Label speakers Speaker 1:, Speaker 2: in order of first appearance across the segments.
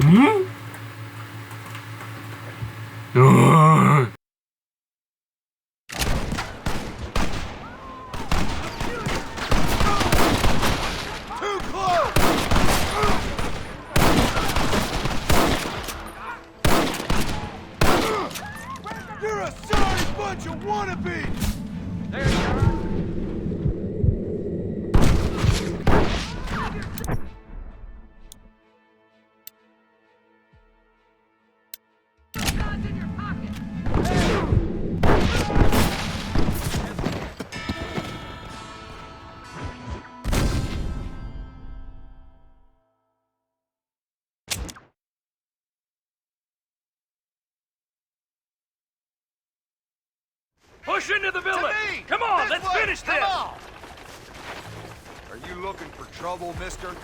Speaker 1: You're a sorry bunch of wannabes! There you are.
Speaker 2: Guns in your pocket!
Speaker 3: Push into the building! Come on, let's finish this!
Speaker 1: Come on. Are you looking for trouble, mister?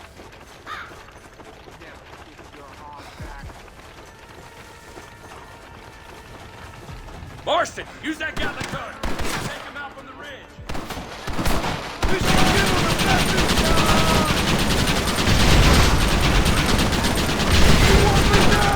Speaker 3: Marston, use that Gatling gun! Take him out from the ridge!
Speaker 1: We should give him a message, You want me now?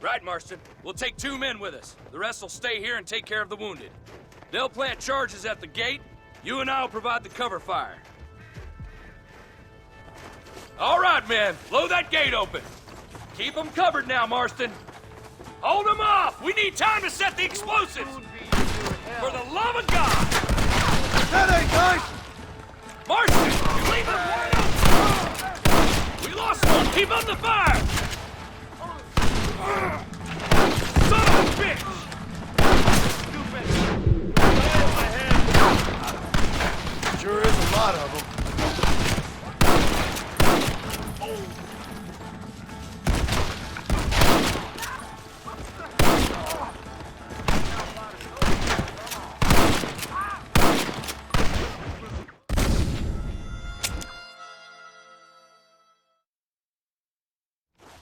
Speaker 3: Right, Marston. We'll take 2 men with us. The rest will stay here and take care of the wounded. They'll plant charges at the gate. You and I will provide the cover fire. All right, men. Blow that gate open. Keep them covered now, Marston. Hold them off! We need time to set the explosives! For the love of God!
Speaker 1: That ain't nice!
Speaker 3: Marston, you leave them wide open! We lost one! Keep up the fire! Son of a bitch!
Speaker 1: Sure is a lot of them.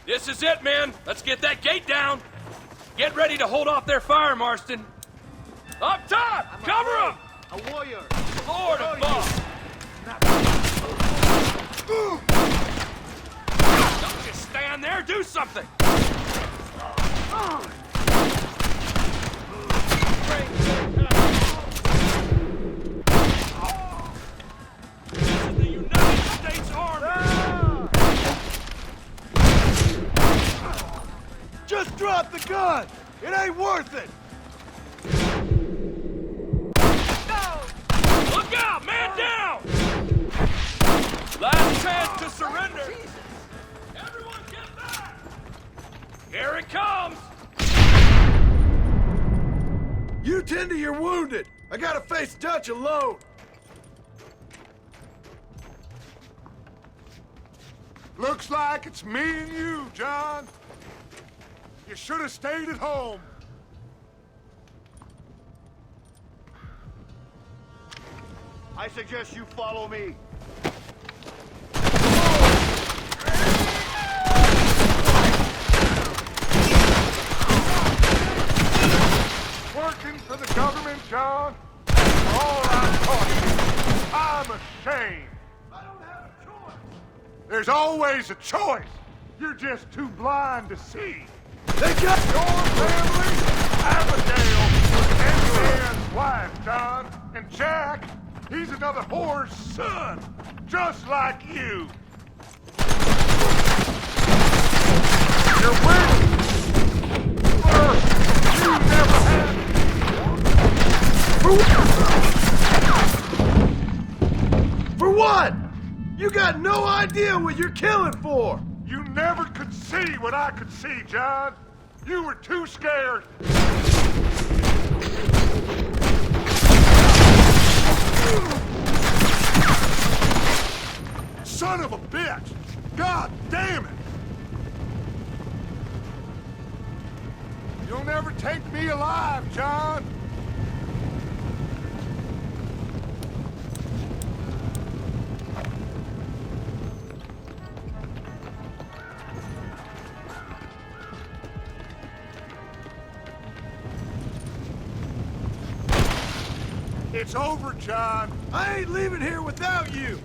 Speaker 3: This is it, men. Let's get that gate down. Get ready to hold off their fire, Marston. Up top! Cover them!
Speaker 1: A warrior.
Speaker 3: Lord above! Don't just stand there. Do something. This is the United States Army.
Speaker 1: Just drop the gun! It ain't worth it!
Speaker 3: Look out! Man down! Last chance to surrender! Everyone get back! Here it comes!
Speaker 1: You tend to your wounded! I gotta face Dutch alone!
Speaker 4: Looks like it's me and you, John. You should have stayed at home.
Speaker 1: I suggest you follow me.
Speaker 4: Working for the government, John? All I'm taught you. I'm ashamed.
Speaker 1: I don't have a choice!
Speaker 4: There's always a choice. You're just too blind to see.
Speaker 1: They got
Speaker 4: Your family, Abigail, was Henry Ann's wife, John, and And Jack, he's another whore's son, just like you. You're winning. You never had.
Speaker 1: For what? You got no idea what you're killing for!
Speaker 4: You never could see what I could see, John. You were too scared. Son of a bitch! God damn it! You'll never take me alive, John! It's over, John.
Speaker 1: I ain't leaving here without you!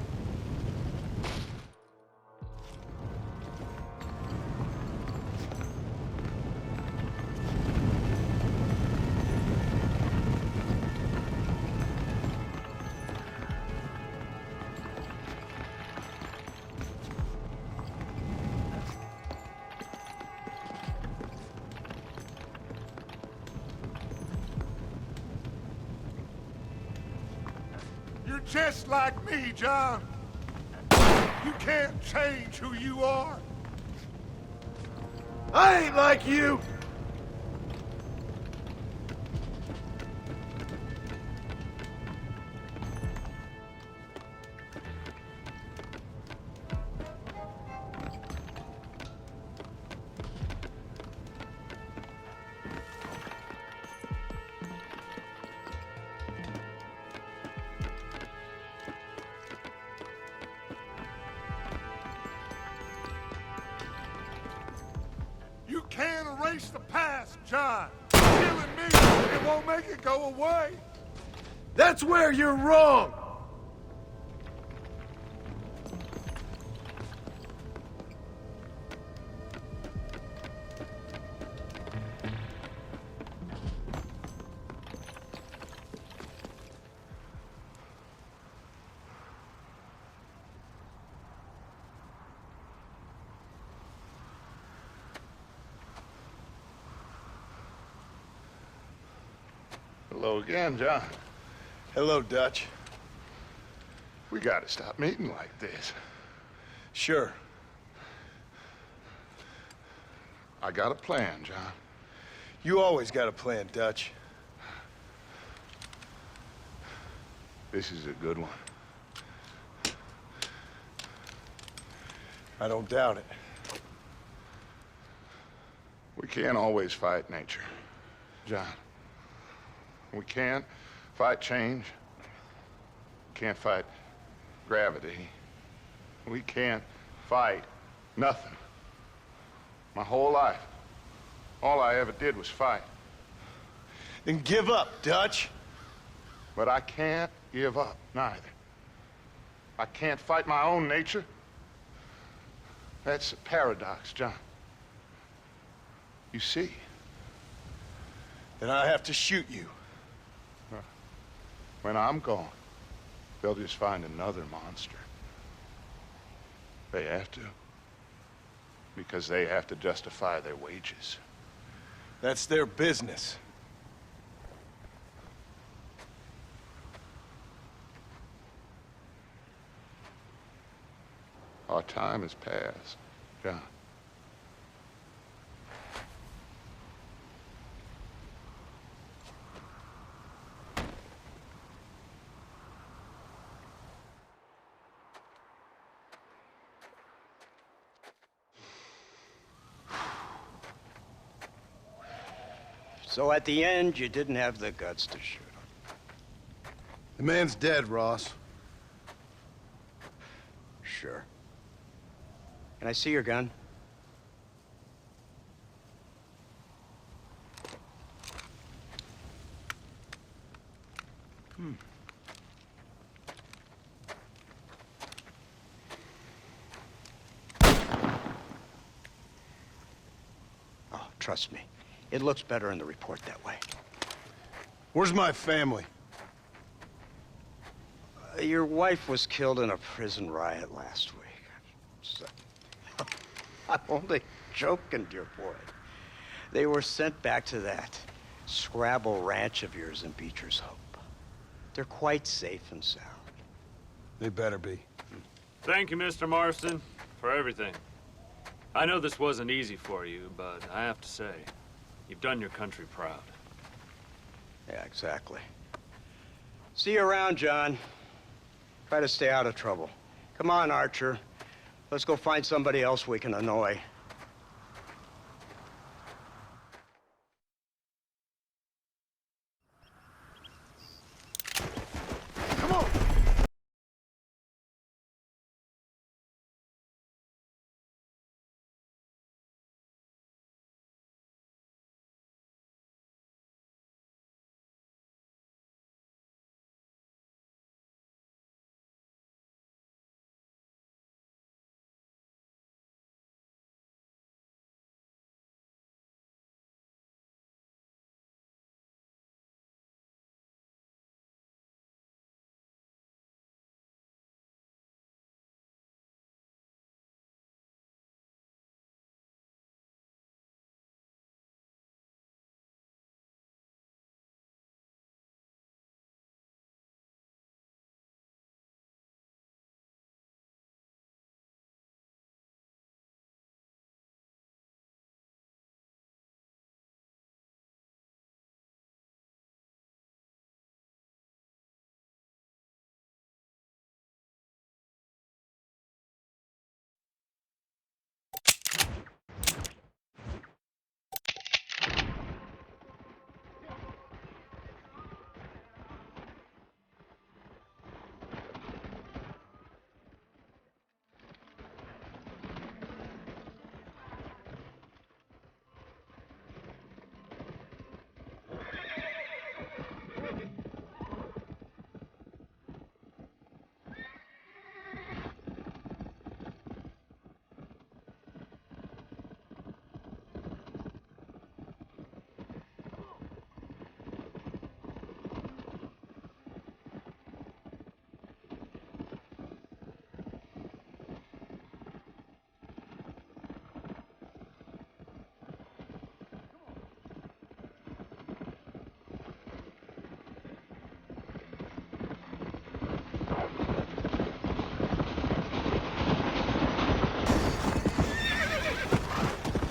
Speaker 4: You're just like me, John. You can't change who you are.
Speaker 1: I ain't like you!
Speaker 4: You can't erase the past, John. Killing me, it won't make it go away.
Speaker 1: That's where you're wrong!
Speaker 4: Hello again, John.
Speaker 1: Hello, Dutch.
Speaker 4: We gotta stop meeting like this.
Speaker 1: Sure.
Speaker 4: I got a plan, John.
Speaker 1: You always got a plan, Dutch.
Speaker 4: This is a good one.
Speaker 1: I don't doubt it.
Speaker 4: We can't always fight nature, John. We can't fight change. Can't fight gravity. We can't fight nothing. My whole life, all I ever did was fight.
Speaker 1: Then give up, Dutch.
Speaker 4: But I can't give up, neither. I can't fight my own nature. That's a paradox, John. You see?
Speaker 1: Then I have to shoot you.
Speaker 4: When I'm gone, they'll just find another monster. They have to. Because they have to justify their wages.
Speaker 1: That's their business.
Speaker 4: Our time has passed, John.
Speaker 2: So at the end, you didn't have the guts to shoot him.
Speaker 1: The man's dead, Ross.
Speaker 2: Sure. Can I see your gun? Oh, trust me. It looks better in the report that way.
Speaker 1: Where's my family?
Speaker 2: Your wife was killed in a prison riot last week. So, I'm only joking, dear boy. They were sent back to that Scrabble ranch of yours in Beecher's Hope. They're quite safe and sound.
Speaker 1: They better be.
Speaker 5: Thank you, Mr. Marston, for everything. I know this wasn't easy for you, but I have to say, you've done your country proud.
Speaker 2: Yeah, exactly. See you around, John. Try to stay out of trouble. Come on, Archer. Let's go find somebody else we can annoy.
Speaker 1: Come on!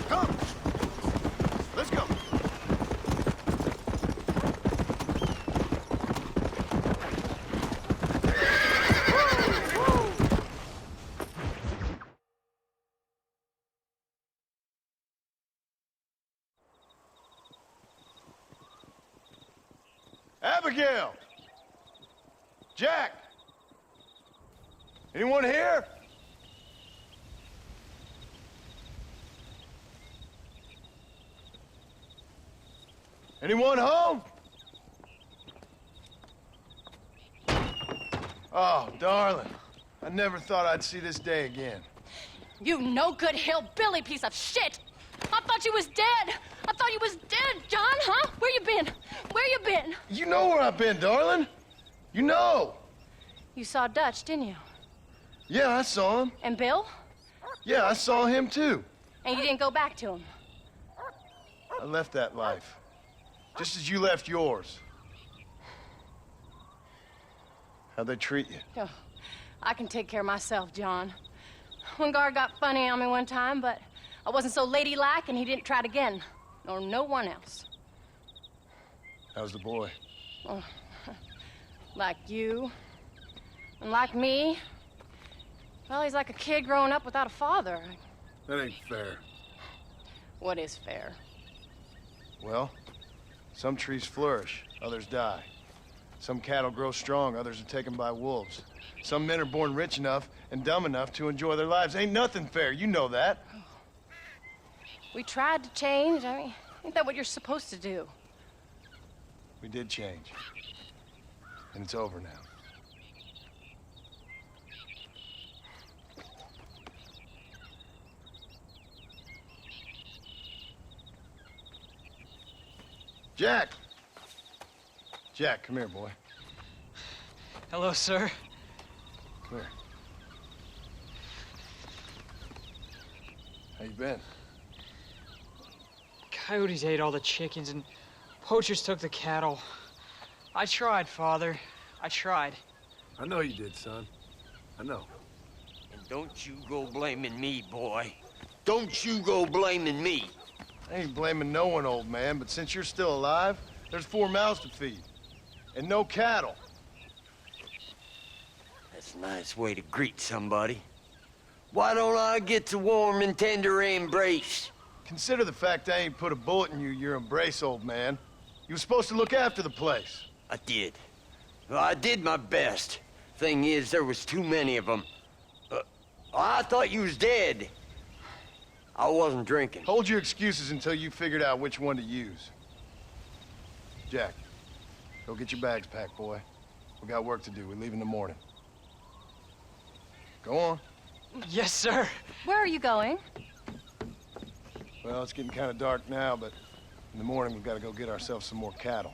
Speaker 1: Come! Let's go! Abigail! Jack! Anyone here? Anyone home? Oh, darling. I never thought I'd see this day again.
Speaker 6: You no-good hillbilly piece of shit! I thought you was dead! I thought you was dead, John, huh? Where you been? Where you been?
Speaker 1: You know where I've been, darling. You know.
Speaker 6: You saw Dutch, didn't you?
Speaker 1: Yeah, I saw him.
Speaker 6: And Bill?
Speaker 1: Yeah, I saw him too.
Speaker 6: And you didn't go back to him?
Speaker 1: I left that life. Just as you left yours. How'd they treat you?
Speaker 6: Oh, I can take care of myself, John. One guard got funny on me one time, but I wasn't so ladylike and he didn't try it again. Nor no one else.
Speaker 1: How's the boy?
Speaker 6: Oh, like you. And like me. Well, he's like a kid growing up without a father.
Speaker 1: That ain't fair.
Speaker 6: What is fair?
Speaker 1: Well, some trees flourish, others die. Some cattle grow strong, others are taken by wolves. Some men are born rich enough and dumb enough to enjoy their lives. Ain't nothing fair, you know that.
Speaker 6: We tried to change. I mean, ain't that what you're supposed to do?
Speaker 1: We did change. And it's over now. Jack! Jack, come here, boy.
Speaker 7: Hello, sir.
Speaker 1: Come here. How you been?
Speaker 7: Coyotes ate all the chickens and poachers took the cattle. I tried, Father. I tried.
Speaker 8: I know you did, son. I know.
Speaker 9: And don't you go blaming me, boy. Don't you go blaming me.
Speaker 1: I ain't blaming no one, old man, but since you're still alive, there's 4 mouths to feed. And no cattle.
Speaker 9: That's a nice way to greet somebody. Why don't I get the warm and tender embrace?
Speaker 1: Consider the fact I ain't put a bullet in your embrace, old man. You were supposed to look after the place.
Speaker 9: I did. Well, I did my best. Thing is, there was too many of them. I thought you was dead. I wasn't drinking.
Speaker 1: Hold your excuses until you figured out which one to use. Jack, go get your bags packed, boy. We got work to do. We leave in the morning. Go on.
Speaker 7: Yes, sir.
Speaker 6: Where are you going?
Speaker 1: Well, it's getting kind of dark now, but in the morning we've got to go get ourselves some more cattle.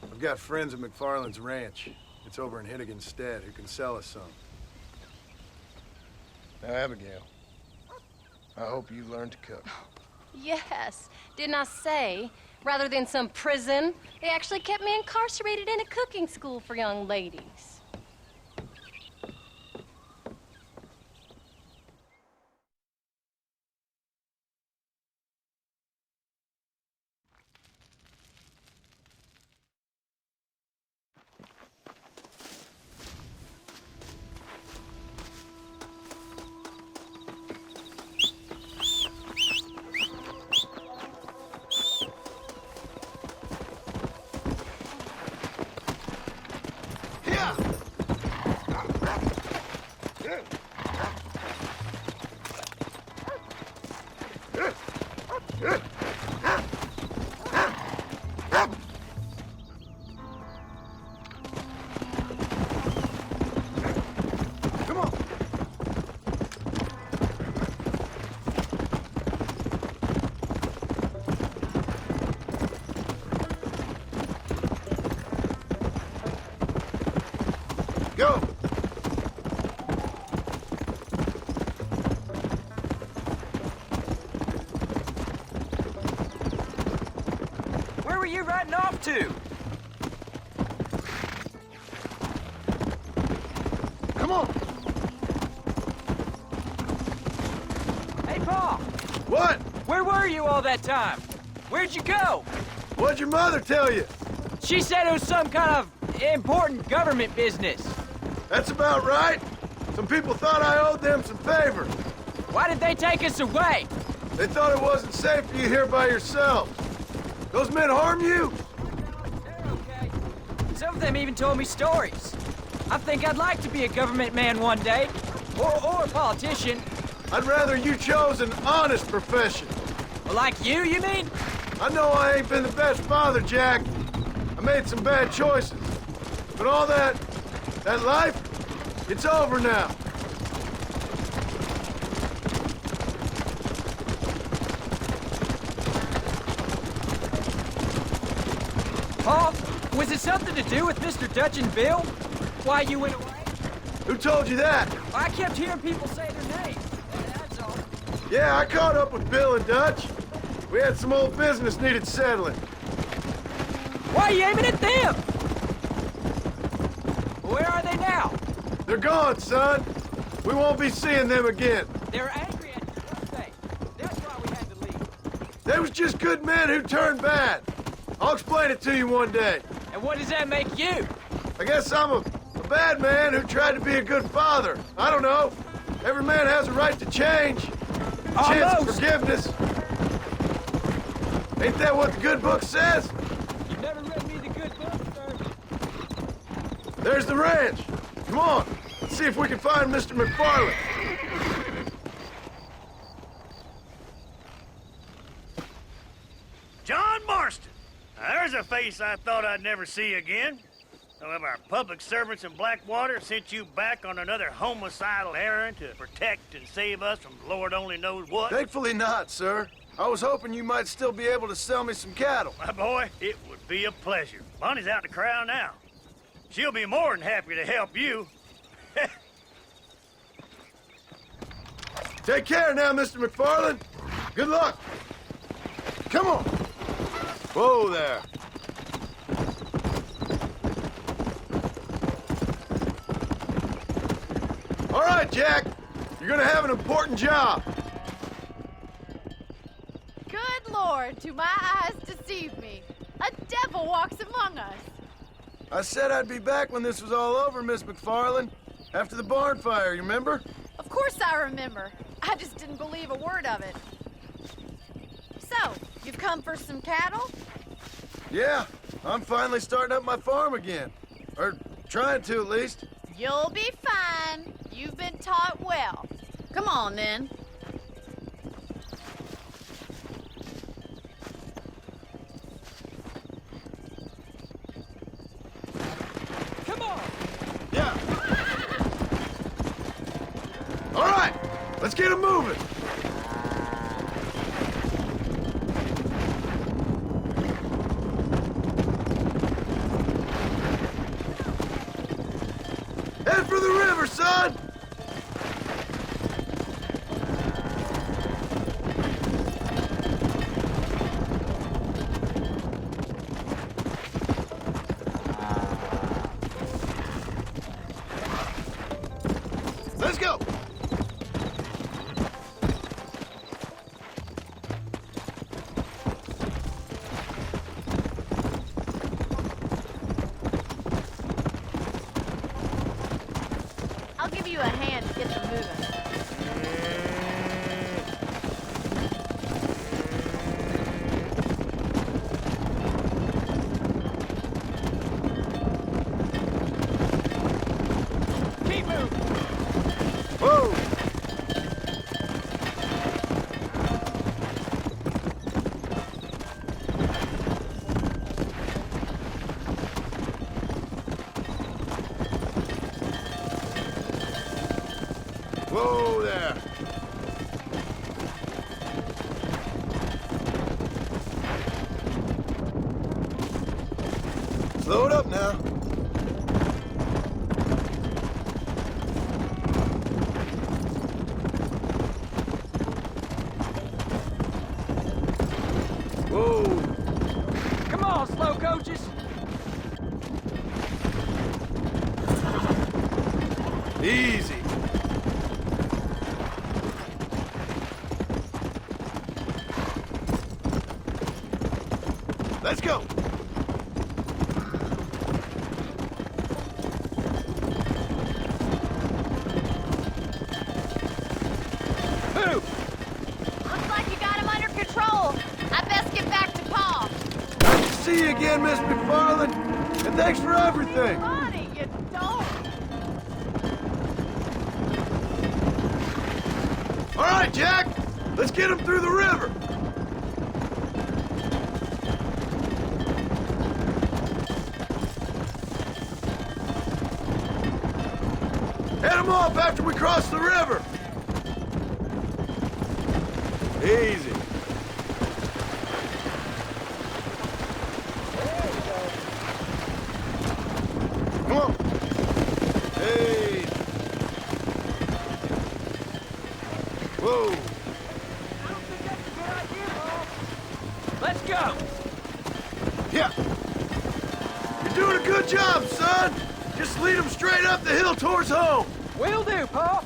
Speaker 8: I've got friends at McFarland's ranch. It's over in Hennigan's Stead who can sell us some.
Speaker 1: Now, Abigail, I hope you learn to cook.
Speaker 6: Yes. Didn't I say, rather than some prison, they actually kept me incarcerated in a cooking school for young ladies.
Speaker 1: Go!
Speaker 7: Where were you riding off to?
Speaker 1: Come on!
Speaker 7: Hey, Pa!
Speaker 1: What?
Speaker 7: Where were you all that time? Where'd you go?
Speaker 1: What'd your mother tell you?
Speaker 7: She said it was some kind of important government business.
Speaker 1: That's about right. Some people thought I owed them some favor.
Speaker 7: Why did they take us away?
Speaker 1: They thought it wasn't safe for you here by yourselves. Those men harm you?
Speaker 7: They're okay. Some of them even told me stories. I think I'd like to be a government man one day. Or a politician.
Speaker 1: I'd rather you chose an honest profession.
Speaker 7: Like you mean?
Speaker 1: I know I ain't been the best father, Jack. I made some bad choices. But all that life, it's over now.
Speaker 7: Pa, was it something to do with Mr. Dutch and Bill? Why you went away?
Speaker 1: Who told you that?
Speaker 7: I kept hearing people say their names. That's all.
Speaker 1: Yeah, I caught up with Bill and Dutch. We had some old business needed settling.
Speaker 7: Why are you aiming at them? Where are they now?
Speaker 1: They're gone, son. We won't be seeing them again.
Speaker 7: They're angry at you, weren't they? That's why we had to leave.
Speaker 1: They was just good men who turned bad. I'll explain it to you one day.
Speaker 7: And what does that make you?
Speaker 1: I guess I'm a bad man who tried to be a good father. I don't know. Every man has a right to change. A chance of
Speaker 7: Almost.
Speaker 1: forgiveness. Ain't that what the good book says?
Speaker 7: You've never read me the good book, sir.
Speaker 1: There's the ranch. Come on. Let's see if we can find Mr. McFarland.
Speaker 10: John Marston. Now, there's a face I thought I'd never see again. Some of our public servants in Blackwater sent you back on another homicidal errand to protect and save us from Lord only knows what.
Speaker 1: Thankfully not, sir. I was hoping you might still be able to sell me some cattle.
Speaker 10: My boy, it would be a pleasure. Bonnie's out to corral now. She'll be more than happy to help you.
Speaker 1: Take care now, Mr. McFarland. Good luck. Come on. Whoa there. All right, Jack. You're gonna have an important job.
Speaker 11: Good Lord, do my eyes deceive me? A devil walks among us.
Speaker 1: I said I'd be back when this was all over, Miss McFarland. After the barn fire, you remember?
Speaker 11: Of course I remember. I just didn't believe a word of it. So, you've come for some cattle?
Speaker 1: Yeah, I'm finally starting up my farm again. Or trying to, at least.
Speaker 11: You'll be fine. You've been taught well. Come on, then.
Speaker 7: Come on!
Speaker 1: Yeah. All right, let's get 'em moving. Head for the river, son! Let's go!
Speaker 11: I'll give you a hand to get them moving.
Speaker 7: Keep moving!
Speaker 1: Whoa! Whoa there! Slow it up now. Whoa!
Speaker 7: Come on, slow coaches!
Speaker 1: Easy. Let's go. Move.
Speaker 11: Looks like you got him under control. I best get back to Pa.
Speaker 1: Nice to see you again, Miss McFarland. And thanks for everything.
Speaker 11: Funny, you don't.
Speaker 1: All right, Jack. Let's get him through the river. Head him off after we cross the river. Easy. Come on. Hey. Whoa.
Speaker 7: I don't think that's a good idea, Paul. Let's go!
Speaker 1: Yeah. You're doing a good job, son. Just lead them straight up the hill towards home.
Speaker 7: Will do, Paul!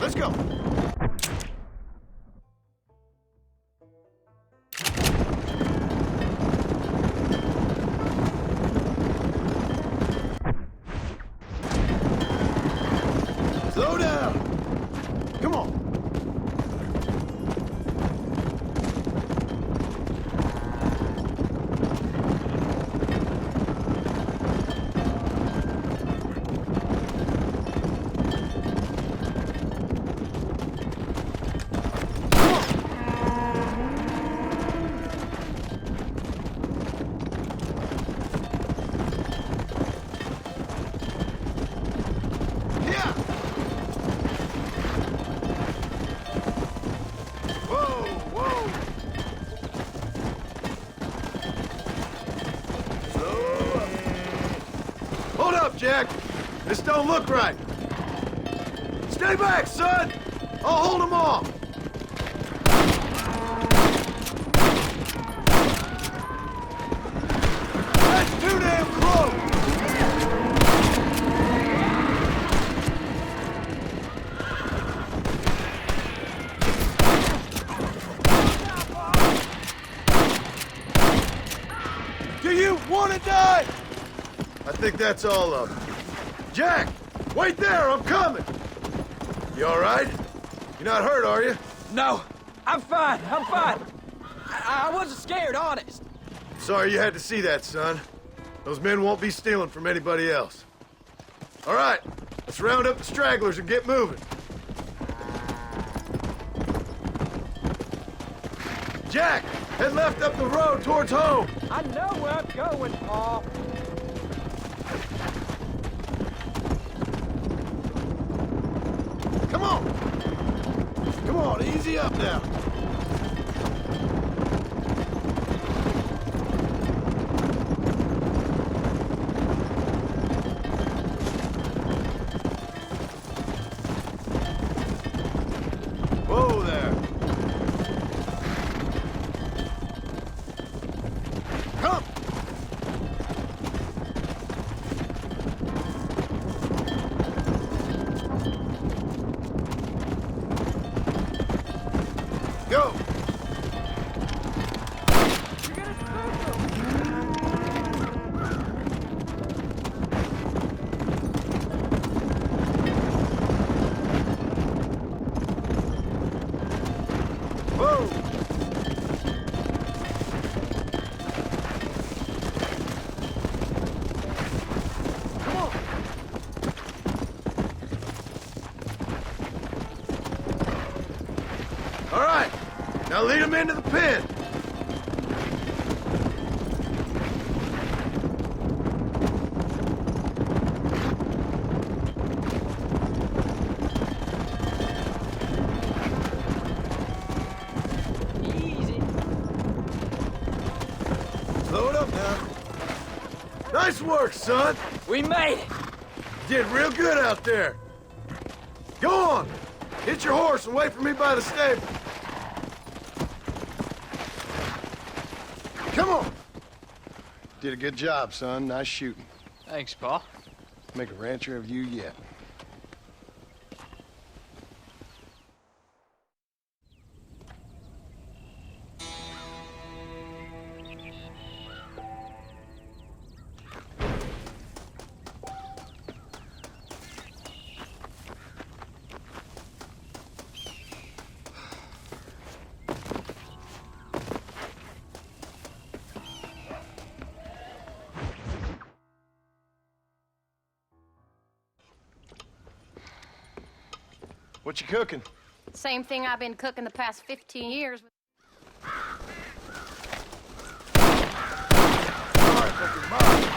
Speaker 1: Let's go. Slow down. Come on. Yeah. Jack. This don't look right. Stay back, son! I'll hold them off. That's too damn close! Do you want to die? I think that's all of them. Jack, wait there, I'm coming. You all right? You're not hurt, are you?
Speaker 7: No, I'm fine. I'm fine. I wasn't scared, honest.
Speaker 1: Sorry you had to see that, son. Those men won't be stealing from anybody else. All right, let's round up the stragglers and get moving. Jack, head left up the road towards home.
Speaker 7: I know where I'm going, Paul.
Speaker 1: Come on. Come on, easy up now. Whoa there. Come. Go. Whoa. Come on. All right. Now lead them into the pen.
Speaker 7: Easy.
Speaker 1: Slow it up now. Nice work, son.
Speaker 7: We made it.
Speaker 1: Did real good out there. Go on. Hit your horse and wait for me by the stable. Come on. Did a good job, son. Nice shooting.
Speaker 7: Thanks, Paul.
Speaker 1: Make a rancher of you yet. What you cooking?
Speaker 6: Same thing I've been cooking the past 15 years.
Speaker 1: Sorry, fucking mom.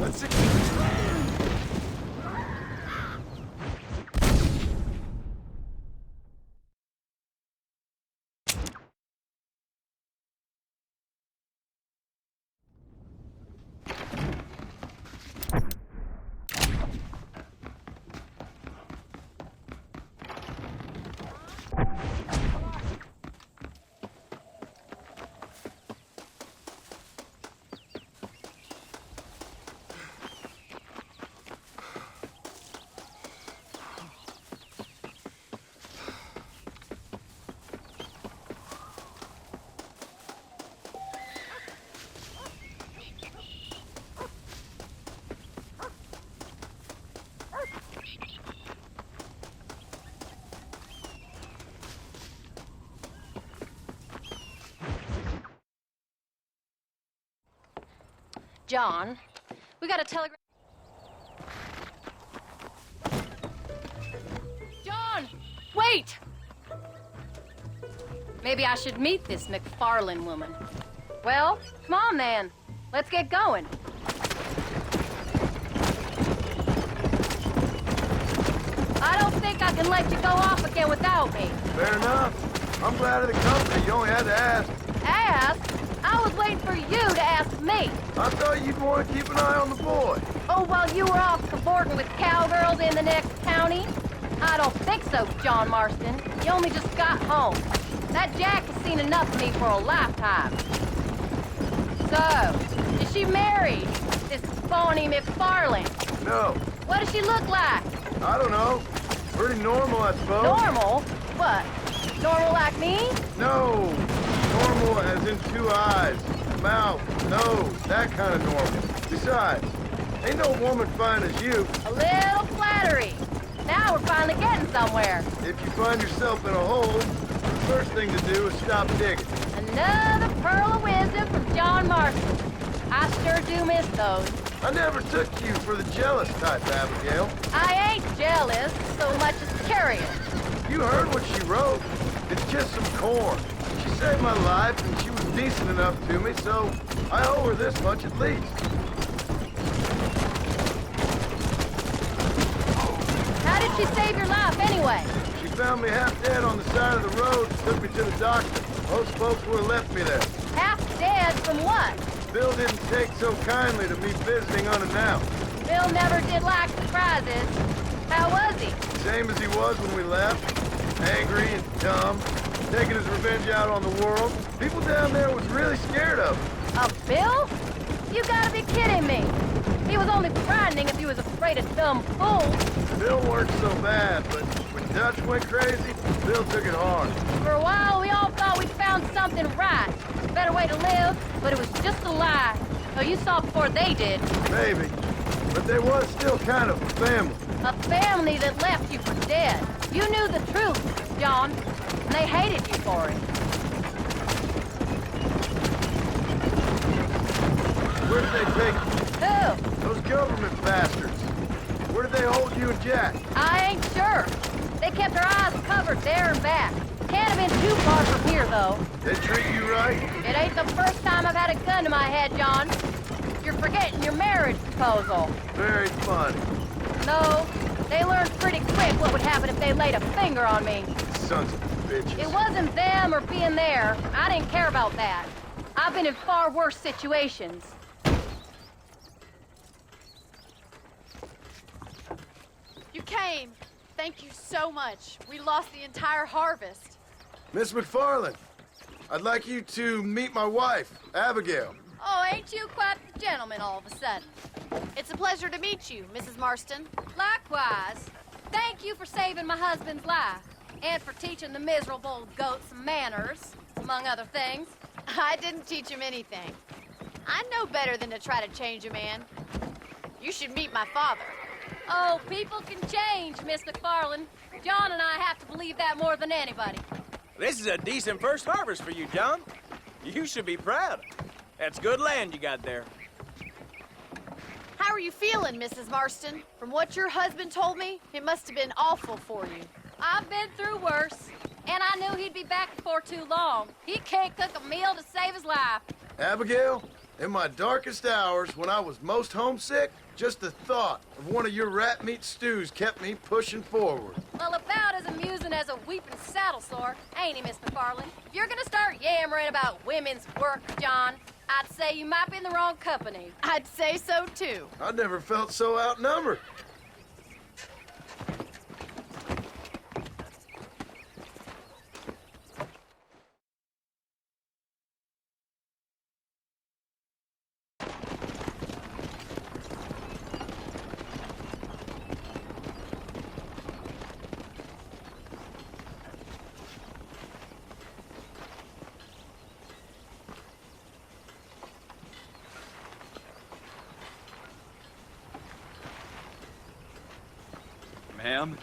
Speaker 1: Let's see.
Speaker 6: John, we got a telegram. John, wait! Maybe I should meet this McFarlane woman. Well, come on then. Let's get going. I don't think I can let you go off again without me.
Speaker 1: Fair enough. I'm glad of the company. You only had to ask.
Speaker 6: Ask? I was waiting for you to ask me.
Speaker 1: I thought you'd want to keep an eye on the boy.
Speaker 6: Oh, while you were off cavorting with cowgirls in the next county? I don't think so, John Marston. You only just got home. That Jack has seen enough of me for a lifetime. So, is she married? This Bonnie McFarlane?
Speaker 1: No,
Speaker 6: What does she look like?
Speaker 1: I don't know. Pretty normal, I suppose.
Speaker 6: Normal? What? Normal like me?
Speaker 1: No, normal as in 2 eyes, mouth, nose, that kind of normal. Besides, ain't no woman fine as you.
Speaker 6: A little flattery. Now we're finally getting somewhere.
Speaker 1: If you find yourself in a hole, the first thing to do is stop digging.
Speaker 6: Another pearl of wisdom from John Marston. I sure do miss those.
Speaker 1: I never took you for the jealous type, Abigail.
Speaker 6: I ain't jealous so much as curious.
Speaker 1: You heard what she wrote. It's just some corn. She saved my life, and she was decent enough to me, so I owe her this much at least.
Speaker 6: How did she save your life anyway?
Speaker 1: She found me half dead on the side of the road and took me to the doctor. Most folks would have left me there.
Speaker 6: Half dead from what?
Speaker 1: Bill didn't take so kindly to me visiting unannounced.
Speaker 6: Bill never did like surprises. How was he?
Speaker 1: Same as he was when we left. Angry and dumb, taking his revenge out on the world. People down there was really scared of him.
Speaker 6: A Bill? You gotta be kidding me. He was only frightening if he was afraid of dumb fools.
Speaker 1: Bill weren't so bad, but when Dutch went crazy, Bill took it hard.
Speaker 6: For a while, we all thought we'd found something right. A better way to live, but it was just a lie. So you saw before they did.
Speaker 1: Maybe. But they was still kind of a family.
Speaker 6: A family that left you for dead. You knew the truth, John, and they hated you for it.
Speaker 1: Where did they take you?
Speaker 6: Who?
Speaker 1: Those government bastards. Where did they hold you and Jack?
Speaker 6: I ain't sure. They kept their eyes covered there and back. Can't have been too far from here, though.
Speaker 1: They treat you right?
Speaker 6: It ain't the first time I've had a gun to my head, John. You're forgetting your marriage proposal.
Speaker 1: Very funny.
Speaker 6: No, they learned pretty quick what would happen if they laid a finger on me.
Speaker 1: Sons of bitches.
Speaker 6: It wasn't them or being there. I didn't care about that. I've been in far worse situations.
Speaker 11: You came. Thank you so much. We lost the entire harvest.
Speaker 1: Miss McFarlane, I'd like you to meet my wife, Abigail.
Speaker 6: Oh, ain't you quite the gentleman all of a sudden?
Speaker 11: It's a pleasure to meet you, Mrs. Marston.
Speaker 6: Likewise. Thank you for saving my husband's life. And for teaching the miserable goat some manners, among other things.
Speaker 11: I didn't teach him anything. I know better than to try to change a man. You should meet my father.
Speaker 6: Oh, people can change, Miss McFarlane. John and I have to believe that more than anybody.
Speaker 12: This is a decent first harvest for you, John. You should be proud. That's good land you got there.
Speaker 11: How are you feeling, Mrs. Marston? From what your husband told me, it must have been awful for you.
Speaker 6: I've been through worse. And I knew he'd be back before too long. He can't cook a meal to save his life.
Speaker 1: Abigail, in my darkest hours, when I was most homesick, just the thought of one of your rat meat stews kept me pushing forward.
Speaker 6: Well, about as amusing as a weeping saddle sore, ain't he, Mr. Farland? If you're gonna start yammering about women's work, John, I'd say you might be in the wrong company.
Speaker 11: I'd say so, too.
Speaker 1: I never felt so outnumbered.
Speaker 12: Ma'am?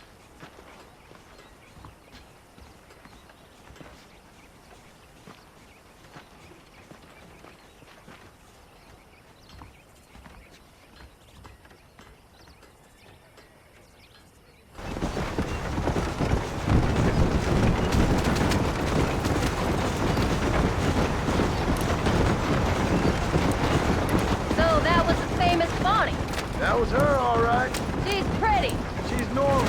Speaker 6: So that was the famous Bonnie.
Speaker 1: That was her, all right.
Speaker 6: She's pretty.
Speaker 1: She's normal,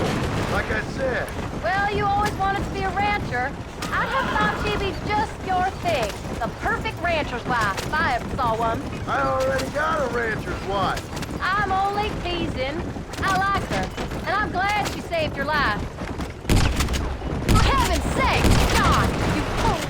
Speaker 1: like I said.
Speaker 6: Well, you always wanted to be a rancher. I'd have thought she'd be just your thing. The perfect rancher's wife, if I ever saw one.
Speaker 1: I already got a rancher's wife.
Speaker 6: I'm only teasing. I like her, and I'm glad she saved your life. For heaven's sake, John, you fool!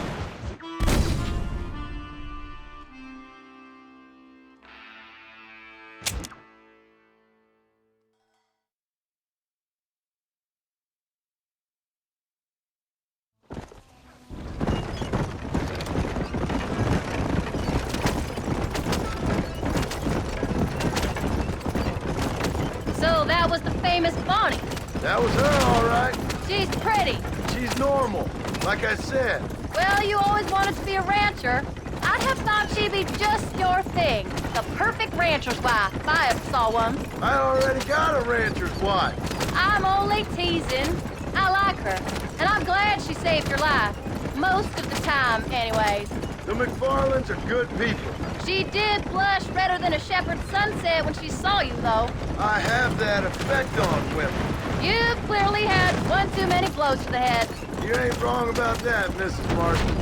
Speaker 6: So that was the famous Bonnie.
Speaker 1: That was her, all right.
Speaker 6: She's pretty.
Speaker 1: She's normal, like I said.
Speaker 6: Well, you always wanted to be a rancher. I'd have thought she'd be just your thing. The perfect rancher's wife, if I ever saw one.
Speaker 1: I already got a rancher's wife.
Speaker 6: I'm only teasing. I like her, and I'm glad she saved your life. Most of the time, anyways.
Speaker 1: The McFarlands are good people.
Speaker 6: She did blush redder than a shepherd's sunset when she saw you, though.
Speaker 1: I have that effect on women.
Speaker 6: You've clearly had one too many blows to the head.
Speaker 1: You ain't wrong about that, Mrs. Marston.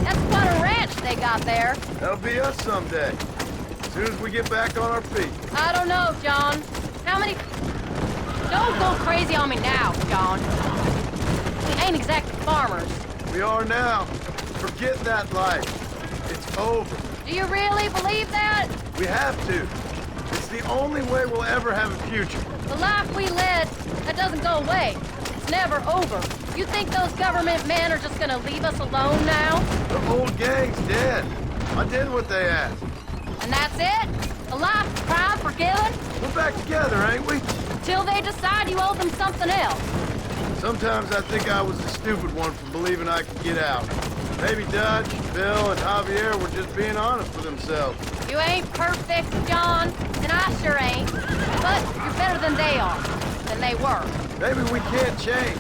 Speaker 6: That's quite a ranch they got there.
Speaker 1: That'll be us someday. As soon as we get back on our feet.
Speaker 6: I don't know, John. How many... Don't go crazy on me now, John. We ain't exactly farmers.
Speaker 1: We are now. Forget that life. It's over.
Speaker 6: Do you really believe that?
Speaker 1: We have to. It's the only way we'll ever have a future.
Speaker 6: The life we led, that doesn't go away. It's never over. You think those government men are just gonna leave us alone now?
Speaker 1: The old gang's dead. I did what they asked.
Speaker 6: And that's it? A life of crime forgiven?
Speaker 1: We're back together, ain't we?
Speaker 6: Till they decide you owe them something else.
Speaker 1: Sometimes I think I was the stupid one for believing I could get out. Maybe Dutch, Bill, and Javier were just being honest with themselves.
Speaker 6: You ain't perfect, John, and I sure ain't. But you're better than they are. Than they were.
Speaker 1: Maybe we can't change.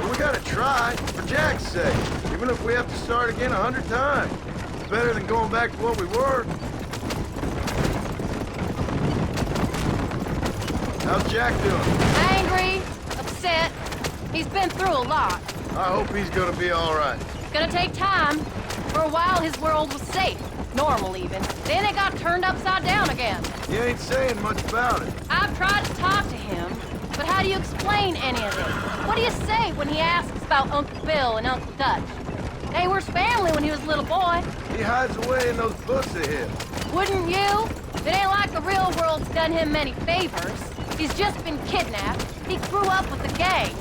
Speaker 1: But we gotta try, for Jack's sake. Even if we have to start again 100 times. It's better than going back to what we were. How's Jack doing?
Speaker 6: Angry, upset. He's been through a lot.
Speaker 1: I hope he's gonna be all right.
Speaker 6: It's gonna take time. For a while, his world was safe. Normal, even. Then it got turned upside down again.
Speaker 1: He ain't saying much about it.
Speaker 6: I've tried to talk to him, but how do you explain any of it? What do you say when he asks about Uncle Bill and Uncle Dutch? They were his family when he was a little boy.
Speaker 1: He hides away in those books of his.
Speaker 6: Wouldn't you? It ain't like the real world's done him many favors. He's just been kidnapped. He grew up with the gang.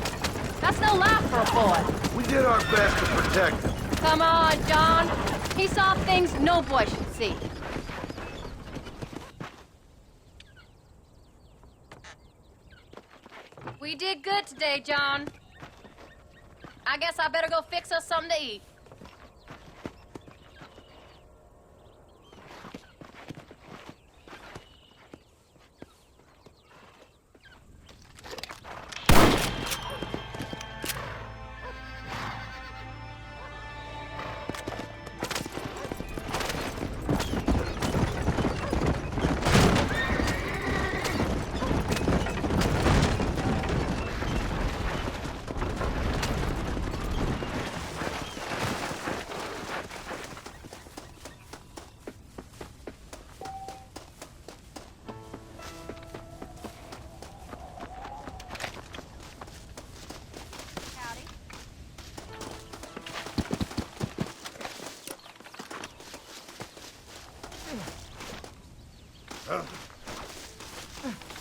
Speaker 6: That's no life for a boy.
Speaker 1: We did our best to protect him.
Speaker 6: Come on, John. He saw things no boy should see. We did good today, John. I guess I better go fix us something to eat.
Speaker 7: Ugh.